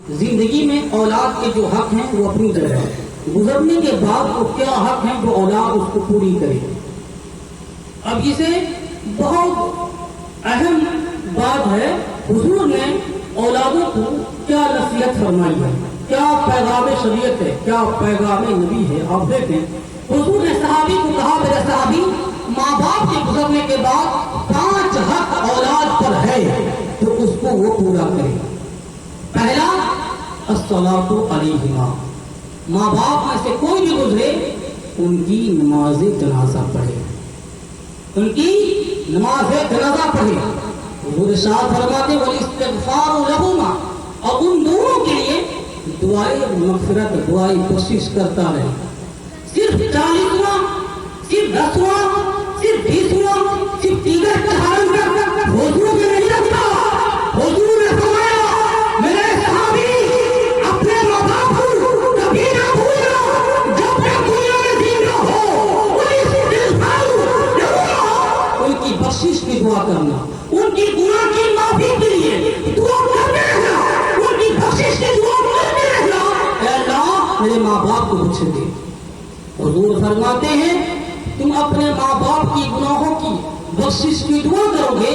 زندگی میں اولاد کے جو حق ہیں وہ اپنی جگہ ہے، گزرنے کے بعد وہ کیا حق ہیں جو اولاد اس کو پوری کرے۔ اب اسے بہت اہم بات ہے، حضور نے اولادوں کو کیا نصیحت فرمائی ہے، کیا پیغام شریعت ہے، کیا پیغام نبی ہے۔ آپ دیکھیں حضور نے صحابی کو کہا، میرے صحابی ماں باپ کے گزرنے کے بعد 5 حق اولاد پر ہے تو اس کو وہ پورا کرے۔ پہلا الصلاۃ علیہما، ماں باپ میں سے کوئی بھی گزرے ان کی نماز جنازہ پڑھے، ان کی نماز جنازہ پڑھے۔ حضور ارشاد فرماتے والاستغفار لہما، اور ان دونوں کے لیے دعائے مغفرت، دعائے کوشش کرتا رہے۔ صرف 40واں، صرف 10واں، صرف 20واں، صرف دیگر کا حرم کر حضور میں نہیں رکھتا۔ حضور نے فرمایا میرے صحابی اپنے ماں باپ کو کبھی نہ بھولنا جب تک دنیا میں زندہ ہو، ان کی بخشش کی دعا کرنا، ان کی گناہ کی معافی کے لیے دعا کرتے رہنا، ان کی بخشش کی دعا کرتے رہنا، اے اللہ میرے ماں باپ کو بخش دے۔ حضور فرماتے ہیں تم اپنے ماں باپ کی گناہوں کی بخشش کی دعا کرو گے،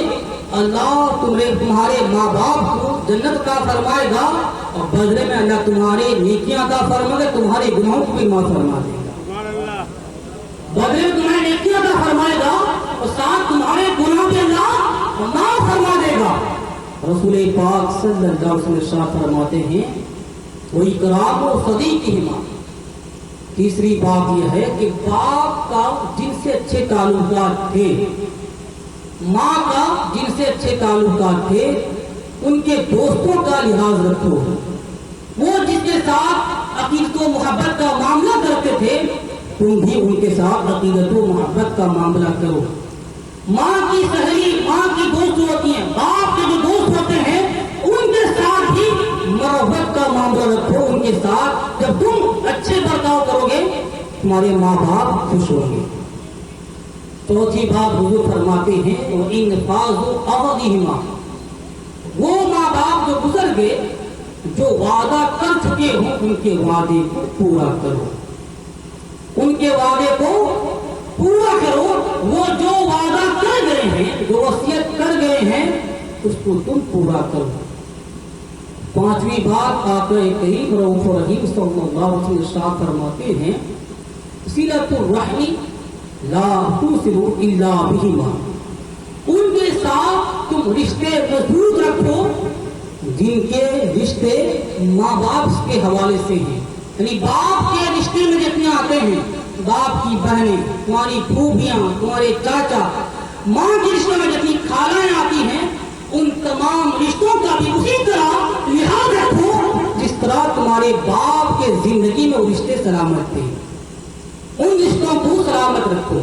اللہ تمہارے ماں باپ کو جنت کا فرمائے گا، اور بدلے میں اللہ تمہاری نیکیاں کا فرمائے گا، تمہارے گناہوں کو بھی معاف فرما دے گا۔ بدلے میں تمہاری نیکیاں کا فرمائے گا اور ساتھ تمہارے گناہ بھی اللہ معاف فرما دے گا۔ رسول پاک صلی اللہ علیہ وسلم فرماتے ہیں وہی اکرام و صدیقہما، تیسری بات یہ ہے کہ باپ کا جن سے اچھے تعلقات تھے، ماں کا جن سے اچھے تعلقات تھے، ان کے دوستوں کا لحاظ رکھو، وہ جس کے ساتھ عقیدت و محبت کا معاملہ کرتے تھے تم بھی ان کے ساتھ عقیدت و محبت کا معاملہ کرو۔ ماں کی سہیلی، ماں کی دوست ہوتی ہیں، باپ کے جو دوست ہوتے ہیں ان کے ساتھ بھی محبت کا معاملہ رکھو، ان کے ساتھ جب تم اچھے برتاؤ کرو گے تمہارے ماں باپ خوش ہوں گے۔ چوتھی بات حضور فرماتے ہیں وَإِنْفَاذُ عَهْدِهِمَا، وہ ماں باپ جو گزر گئے جو وعدہ کر چکے ہوں ان کے وعدے کو پورا کرو، ان کے وعدے کو پورا کرو، وہ جو وعدہ کر گئے ہیں، جو وصیت کر گئے ہیں اس کو تم پورا کرو۔ پانچویں بات آقا کریم رؤوف رحیم صلی اللہ علیہ وسلم ارشاد فرماتے ہیں صلۃ الرحم لا تصل الا بہما، ان کے ساتھ تم رشتے مضبوط رکھو جن کے رشتے ماں باپ کے حوالے سے ہیں، یعنی باپ کے رشتے میں جتنے آتے ہیں، باپ کی بہنیں، تمہاری پھوپھیاں، تمہارے چاچا، ماں کے رشتے میں جتنی خالائیں آتی ہیں، ان تمام رشتوں کا بھی اسی طرح لحاظ رکھو جس طرح تمہارے باپ کے زندگی میں وہ رشتے سلامت تھے، ان رشتوں کو سلامت رکھو۔